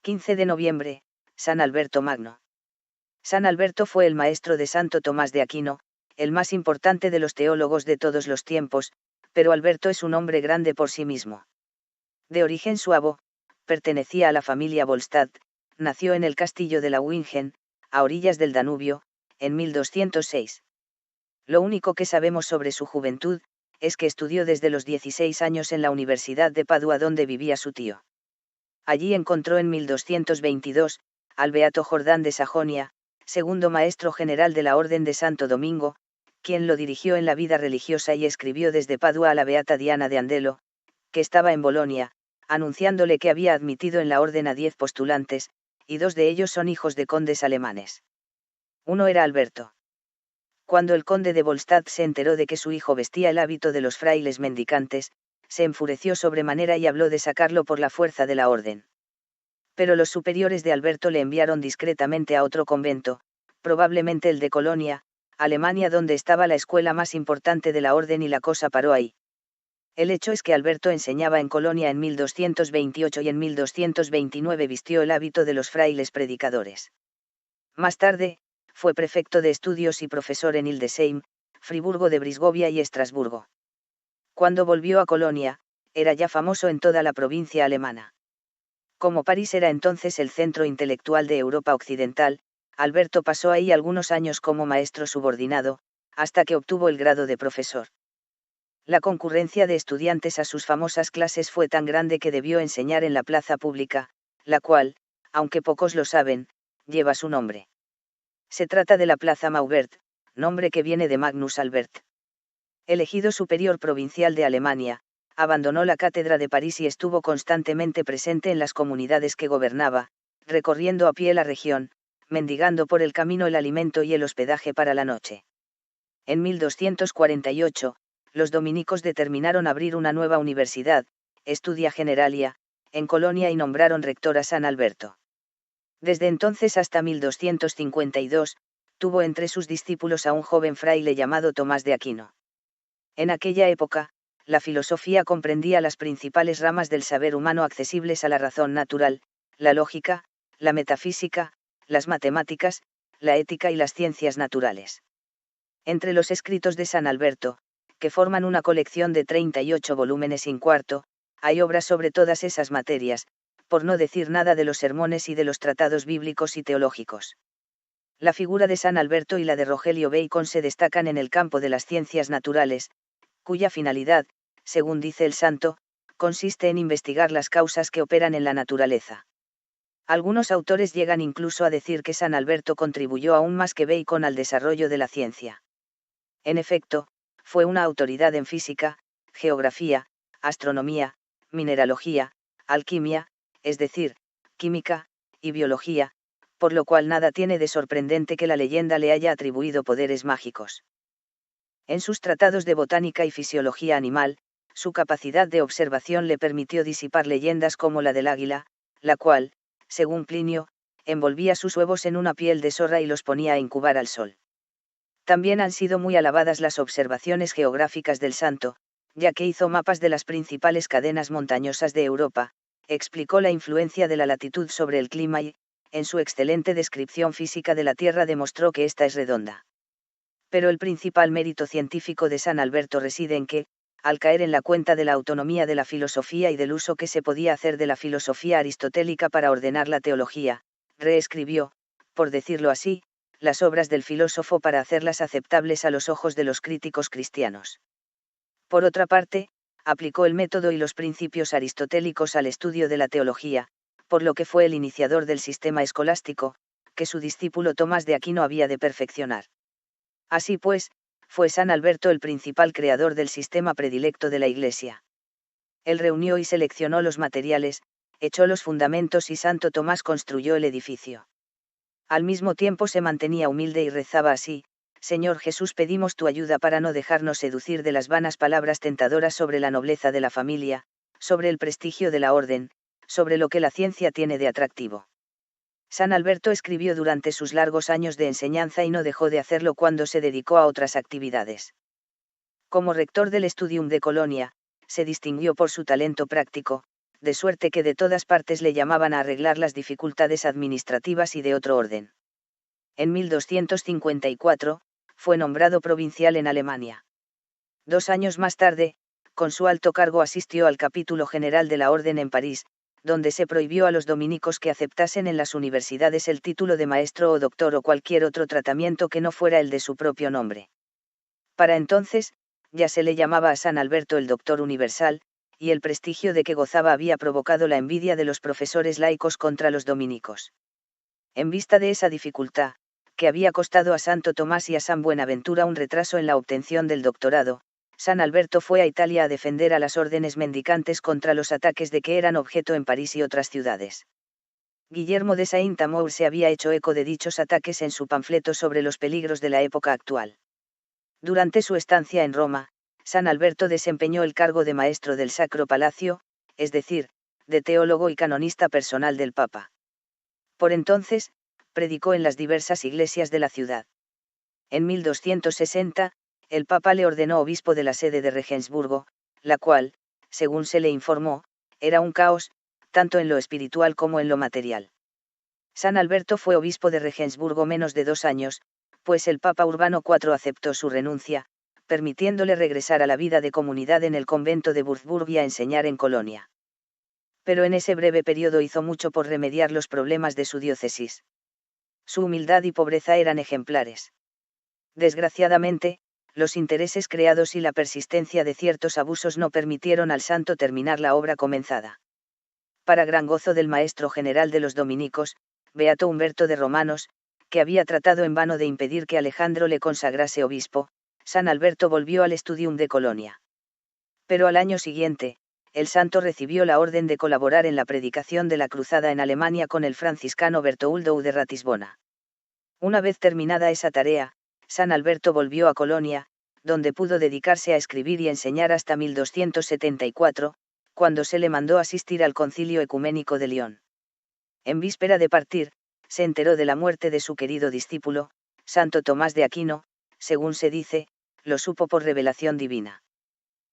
15 de noviembre, San Alberto Magno. San Alberto fue el maestro de Santo Tomás de Aquino, el más importante de los teólogos de todos los tiempos, pero Alberto es un hombre grande por sí mismo. De origen suabo, pertenecía a la familia Volstad, nació en el castillo de la Wingen, a orillas del Danubio, en 1206. Lo único que sabemos sobre su juventud, es que estudió desde los 16 años en la Universidad de Padua donde vivía su tío. Allí encontró en 1222, al beato Jordán de Sajonia, segundo maestro general de la Orden de Santo Domingo, quien lo dirigió en la vida religiosa y escribió desde Padua a la beata Diana de Andelo, que estaba en Bolonia, anunciándole que había admitido en la orden a 10 postulantes, y 2 de ellos son hijos de condes alemanes. Uno era Alberto. Cuando el conde de Volstad se enteró de que su hijo vestía el hábito de los frailes mendicantes, se enfureció sobremanera y habló de sacarlo por la fuerza de la orden. Pero los superiores de Alberto le enviaron discretamente a otro convento, probablemente el de Colonia, Alemania, donde estaba la escuela más importante de la orden, y la cosa paró ahí. El hecho es que Alberto enseñaba en Colonia en 1228 y en 1229 vistió el hábito de los frailes predicadores. Más tarde, fue prefecto de estudios y profesor en Hildesheim, Friburgo de Brisgovia y Estrasburgo. Cuando volvió a Colonia, era ya famoso en toda la provincia alemana. Como París era entonces el centro intelectual de Europa Occidental, Alberto pasó ahí algunos años como maestro subordinado, hasta que obtuvo el grado de profesor. La concurrencia de estudiantes a sus famosas clases fue tan grande que debió enseñar en la plaza pública, la cual, aunque pocos lo saben, lleva su nombre. Se trata de la Plaza Maubert, nombre que viene de Magnus Albert. Elegido superior provincial de Alemania, abandonó la cátedra de París y estuvo constantemente presente en las comunidades que gobernaba, recorriendo a pie la región, mendigando por el camino el alimento y el hospedaje para la noche. En 1248, los dominicos determinaron abrir una nueva universidad, Studia Generalia, en Colonia y nombraron rector a San Alberto. Desde entonces hasta 1252, tuvo entre sus discípulos a un joven fraile llamado Tomás de Aquino. En aquella época, la filosofía comprendía las principales ramas del saber humano accesibles a la razón natural, la lógica, la metafísica, las matemáticas, la ética y las ciencias naturales. Entre los escritos de San Alberto, que forman una colección de 38 volúmenes y cuarto, hay obras sobre todas esas materias, por no decir nada de los sermones y de los tratados bíblicos y teológicos. La figura de San Alberto y la de Rogelio Bacon se destacan en el campo de las ciencias naturales, cuya finalidad, según dice el santo, consiste en investigar las causas que operan en la naturaleza. Algunos autores llegan incluso a decir que San Alberto contribuyó aún más que Bacon al desarrollo de la ciencia. En efecto, fue una autoridad en física, geografía, astronomía, mineralogía, alquimia, es decir, química, y biología, por lo cual nada tiene de sorprendente que la leyenda le haya atribuido poderes mágicos. En sus tratados de botánica y fisiología animal, su capacidad de observación le permitió disipar leyendas como la del águila, la cual, según Plinio, envolvía sus huevos en una piel de zorra y los ponía a incubar al sol. También han sido muy alabadas las observaciones geográficas del santo, ya que hizo mapas de las principales cadenas montañosas de Europa, explicó la influencia de la latitud sobre el clima y, en su excelente descripción física de la Tierra, demostró que ésta es redonda. Pero el principal mérito científico de San Alberto reside en que, al caer en la cuenta de la autonomía de la filosofía y del uso que se podía hacer de la filosofía aristotélica para ordenar la teología, reescribió, por decirlo así, las obras del filósofo para hacerlas aceptables a los ojos de los críticos cristianos. Por otra parte, aplicó el método y los principios aristotélicos al estudio de la teología, por lo que fue el iniciador del sistema escolástico, que su discípulo Tomás de Aquino había de perfeccionar. Así pues, fue San Alberto el principal creador del sistema predilecto de la Iglesia. Él reunió y seleccionó los materiales, echó los fundamentos y Santo Tomás construyó el edificio. Al mismo tiempo se mantenía humilde y rezaba así: Señor Jesús, pedimos tu ayuda para no dejarnos seducir de las vanas palabras tentadoras sobre la nobleza de la familia, sobre el prestigio de la orden, sobre lo que la ciencia tiene de atractivo. San Alberto escribió durante sus largos años de enseñanza y no dejó de hacerlo cuando se dedicó a otras actividades. Como rector del Studium de Colonia, se distinguió por su talento práctico, de suerte que de todas partes le llamaban a arreglar las dificultades administrativas y de otro orden. En 1254, fue nombrado provincial en Alemania. 2 años más tarde, con su alto cargo asistió al capítulo general de la Orden en París, donde se prohibió a los dominicos que aceptasen en las universidades el título de maestro o doctor o cualquier otro tratamiento que no fuera el de su propio nombre. Para entonces, ya se le llamaba a San Alberto el Doctor Universal, y el prestigio de que gozaba había provocado la envidia de los profesores laicos contra los dominicos. En vista de esa dificultad, que había costado a Santo Tomás y a San Buenaventura un retraso en la obtención del doctorado, San Alberto fue a Italia a defender a las órdenes mendicantes contra los ataques de que eran objeto en París y otras ciudades. Guillermo de Saint-Amour se había hecho eco de dichos ataques en su panfleto sobre los peligros de la época actual. Durante su estancia en Roma, San Alberto desempeñó el cargo de maestro del Sacro Palacio, es decir, de teólogo y canonista personal del Papa. Por entonces, predicó en las diversas iglesias de la ciudad. En 1260, el Papa le ordenó obispo de la sede de Regensburgo, la cual, según se le informó, era un caos, tanto en lo espiritual como en lo material. San Alberto fue obispo de Regensburgo menos de 2 años, pues el Papa Urbano IV aceptó su renuncia, permitiéndole regresar a la vida de comunidad en el convento de Würzburg y a enseñar en Colonia. Pero en ese breve periodo hizo mucho por remediar los problemas de su diócesis. Su humildad y pobreza eran ejemplares. Desgraciadamente, los intereses creados y la persistencia de ciertos abusos no permitieron al santo terminar la obra comenzada. Para gran gozo del maestro general de los dominicos, Beato Humberto de Romanos, que había tratado en vano de impedir que Alejandro le consagrase obispo, San Alberto volvió al Studium de Colonia. Pero al año siguiente, el santo recibió la orden de colaborar en la predicación de la cruzada en Alemania con el franciscano Bertoldo de Ratisbona. Una vez terminada esa tarea, San Alberto volvió a Colonia, donde pudo dedicarse a escribir y enseñar hasta 1274, cuando se le mandó asistir al Concilio Ecuménico de León. En víspera de partir, se enteró de la muerte de su querido discípulo, Santo Tomás de Aquino, según se dice, lo supo por revelación divina.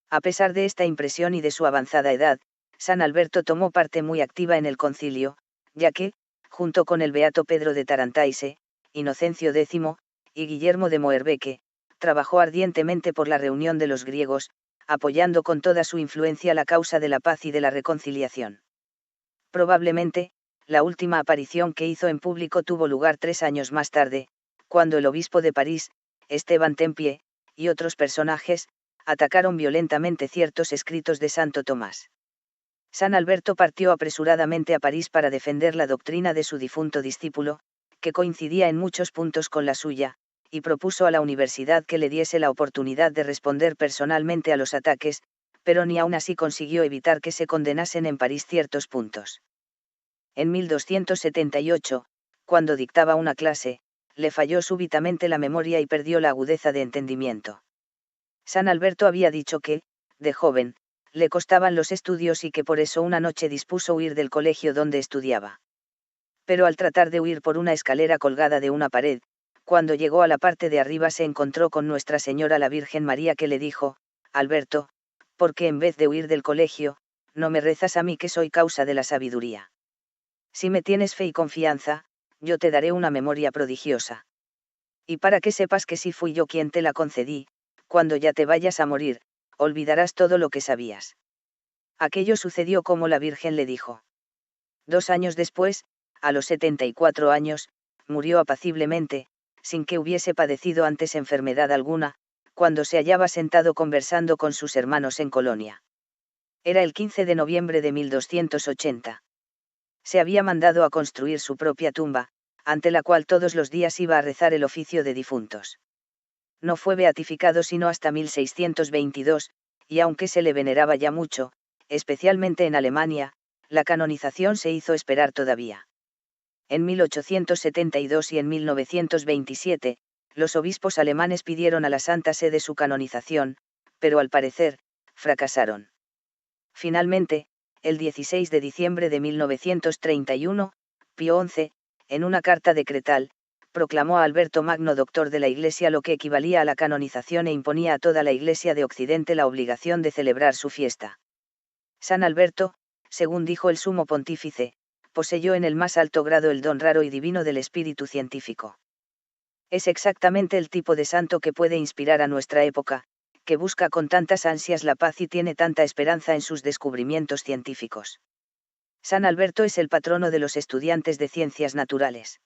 A pesar de esta impresión y de su avanzada edad, San Alberto tomó parte muy activa en el concilio, ya que, junto con el beato Pedro de Tarantaise, Inocencio X, y Guillermo de Moerbeque, trabajó ardientemente por la reunión de los griegos, apoyando con toda su influencia la causa de la paz y de la reconciliación. Probablemente, la última aparición que hizo en público tuvo lugar 3 años más tarde, cuando el obispo de París, Esteban Tempie, y otros personajes, atacaron violentamente ciertos escritos de Santo Tomás. San Alberto partió apresuradamente a París para defender la doctrina de su difunto discípulo, que coincidía en muchos puntos con la suya, y propuso a la universidad que le diese la oportunidad de responder personalmente a los ataques, pero ni aun así consiguió evitar que se condenasen en París ciertos puntos. En 1278, cuando dictaba una clase, le falló súbitamente la memoria y perdió la agudeza de entendimiento. San Alberto había dicho que, de joven, le costaban los estudios y que por eso una noche dispuso huir del colegio donde estudiaba. Pero al tratar de huir por una escalera colgada de una pared, cuando llegó a la parte de arriba se encontró con Nuestra Señora la Virgen María que le dijo: Alberto, ¿por qué en vez de huir del colegio, no me rezas a mí que soy causa de la sabiduría? Si me tienes fe y confianza, yo te daré una memoria prodigiosa. Y para que sepas que sí fui yo quien te la concedí, cuando ya te vayas a morir, olvidarás todo lo que sabías. Aquello sucedió como la Virgen le dijo. 2 años después, a los 74 años, murió apaciblemente, sin que hubiese padecido antes enfermedad alguna, cuando se hallaba sentado conversando con sus hermanos en Colonia. Era el 15 de noviembre de 1280. Se había mandado a construir su propia tumba, ante la cual todos los días iba a rezar el oficio de difuntos. No fue beatificado sino hasta 1622, y aunque se le veneraba ya mucho, especialmente en Alemania, la canonización se hizo esperar todavía. En 1872 y en 1927, los obispos alemanes pidieron a la Santa Sede su canonización, pero al parecer, fracasaron. Finalmente, el 16 de diciembre de 1931, Pío XI, en una carta decretal, proclamó a Alberto Magno doctor de la Iglesia, lo que equivalía a la canonización e imponía a toda la Iglesia de Occidente la obligación de celebrar su fiesta. San Alberto, según dijo el sumo pontífice, poseyó en el más alto grado el don raro y divino del espíritu científico. Es exactamente el tipo de santo que puede inspirar a nuestra época, que busca con tantas ansias la paz y tiene tanta esperanza en sus descubrimientos científicos. San Alberto es el patrono de los estudiantes de ciencias naturales.